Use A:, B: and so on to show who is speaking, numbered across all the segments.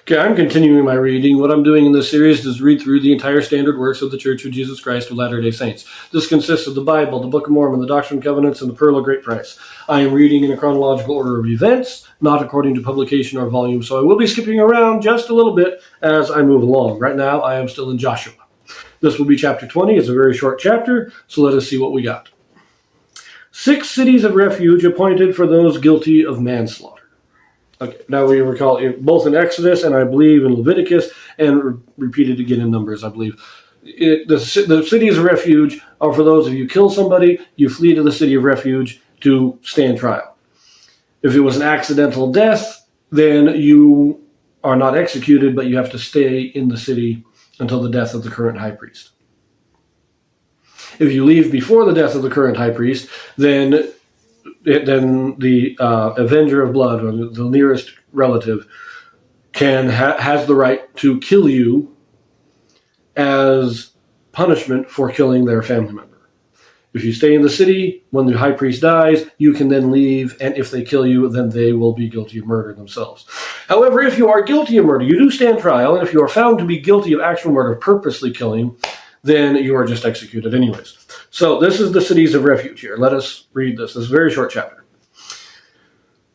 A: Okay, I'm continuing my reading. What I'm doing in this series is read through the entire standard works of the Church of Jesus Christ of Latter-day Saints. This consists of the Bible, the Book of Mormon, the Doctrine and Covenants, and the Pearl of Great Price. I am reading in a chronological order of events, not according to publication or volume, so I will be skipping around just a little bit as I move along. Right now, I am still in Joshua. This will be chapter 20. It's a very short chapter, so let us see what we got. 6 cities of refuge appointed for those guilty of manslaughter. Okay, now we recall it both in Exodus and I believe in Leviticus and repeated again in Numbers, I believe. The cities of refuge are for those of you kill somebody, you flee to the city of refuge to stand trial. If it was an accidental death, then you are not executed, but you have to stay in the city until the death of the current high priest. If you leave before the death of the current high priest, then the avenger of blood, or the nearest relative, has the right to kill you as punishment for killing their family member. If you stay in the city, when the high priest dies, you can then leave, and if they kill you, then they will be guilty of murder themselves. However, if you are guilty of murder, you do stand trial, and if you are found to be guilty of actual murder, purposely killing, then you are just executed anyways. So this is the cities of refuge here. Let us read this. This is a very short chapter.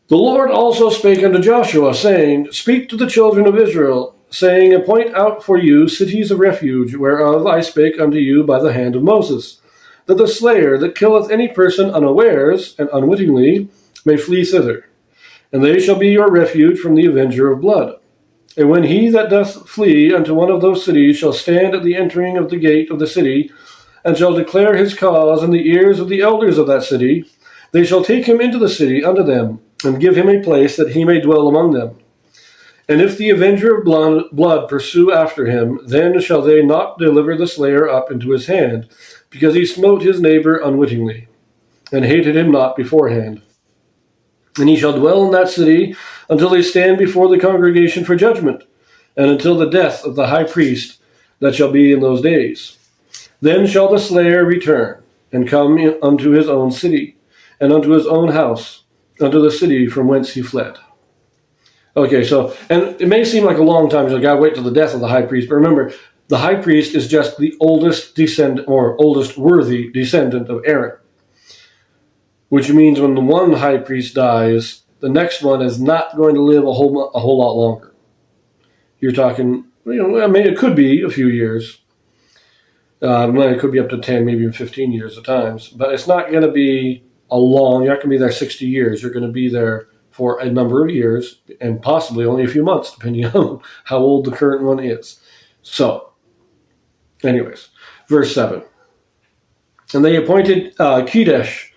A: The Lord also spake unto Joshua, saying, Speak to the children of Israel, saying, Appoint out for you cities of refuge, whereof I spake unto you by the hand of Moses, that the slayer that killeth any person unawares and unwittingly may flee thither. And they shall be your refuge from the avenger of blood. And when he that doth flee unto one of those cities shall stand at the entering of the gate of the city, and shall declare his cause in the ears of the elders of that city, they shall take him into the city unto them, and give him a place that he may dwell among them. And if the avenger of blood pursue after him, then shall they not deliver the slayer up into his hand, because he smote his neighbor unwittingly, and hated him not beforehand. And he shall dwell in that city until they stand before the congregation for judgment, and until the death of the high priest that shall be in those days. Then shall the slayer return, and come unto his own city, and unto his own house, unto the city from whence he fled. Okay, so, and it may seem like a long time, so gotta wait till the death of the high priest, but remember, the high priest is just the oldest descendant, or oldest worthy descendant of Aaron. Which means when the one high priest dies, the next one is not going to live a whole lot longer. You're talking, I mean, it could be a few years. It could be up to 10, maybe even 15 years at times. But it's not going to be you're not going to be there 60 years. You're going to be there for a number of years, and possibly only a few months, depending on how old the current one is. So, anyways, verse 7. And they appointed Kedesh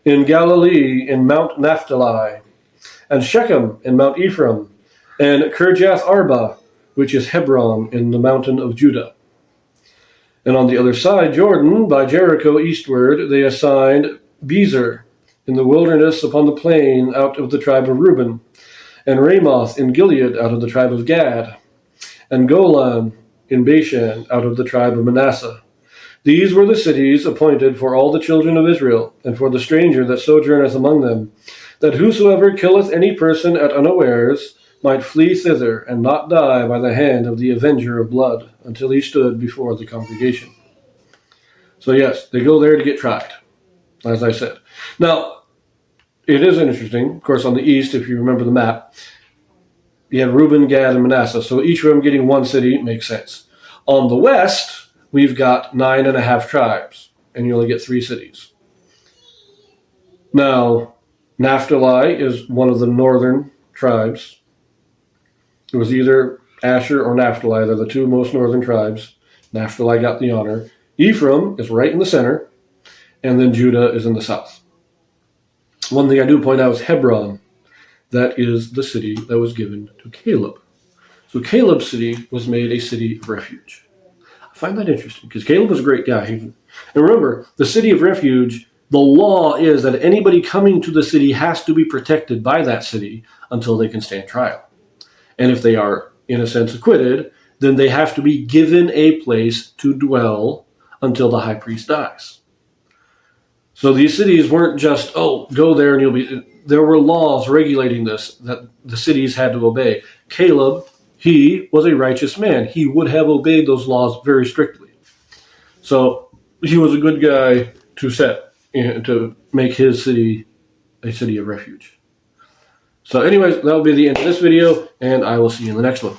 A: in Galilee, in Mount Naphtali, and Shechem in Mount Ephraim, and Kirjath Arba, which is Hebron, in the mountain of Judah. And on the other side, Jordan, by Jericho eastward, they assigned Bezer, in the wilderness upon the plain, out of the tribe of Reuben, and Ramoth in Gilead, out of the tribe of Gad, and Golan in Bashan, out of the tribe of Manasseh. These were the cities appointed for all the children of Israel, and for the stranger that sojourneth among them, that whosoever killeth any person at unawares might flee thither, and not die by the hand of the avenger of blood, until he stood before the congregation. So yes, they go there to get tried, as I said. Now, it is interesting, of course, on the east, if you remember the map, you have Reuben, Gad, and Manasseh, so each of them getting one city makes sense. On the west, we've got 9.5 tribes, and you only get 3 cities. Now, Naphtali is one of the northern tribes. It was either Asher or Naphtali. They're the 2 most northern tribes. Naphtali got the honor. Ephraim is right in the center, and then Judah is in the south. One thing I do point out is Hebron. That is the city that was given to Caleb. So Caleb's city was made a city of refuge. I find that interesting because Caleb was a great guy. And remember, the city of refuge, the law is that anybody coming to the city has to be protected by that city until they can stand trial. And if they are, in a sense, acquitted, then they have to be given a place to dwell until the high priest dies. So these cities weren't just, go there and you'll be... There were laws regulating this that the cities had to obey. Caleb he was a righteous man. He would have obeyed those laws very strictly. So he was a good guy to set and to make his city a city of refuge. So anyways, that will be the end of this video, and I will see you in the next one.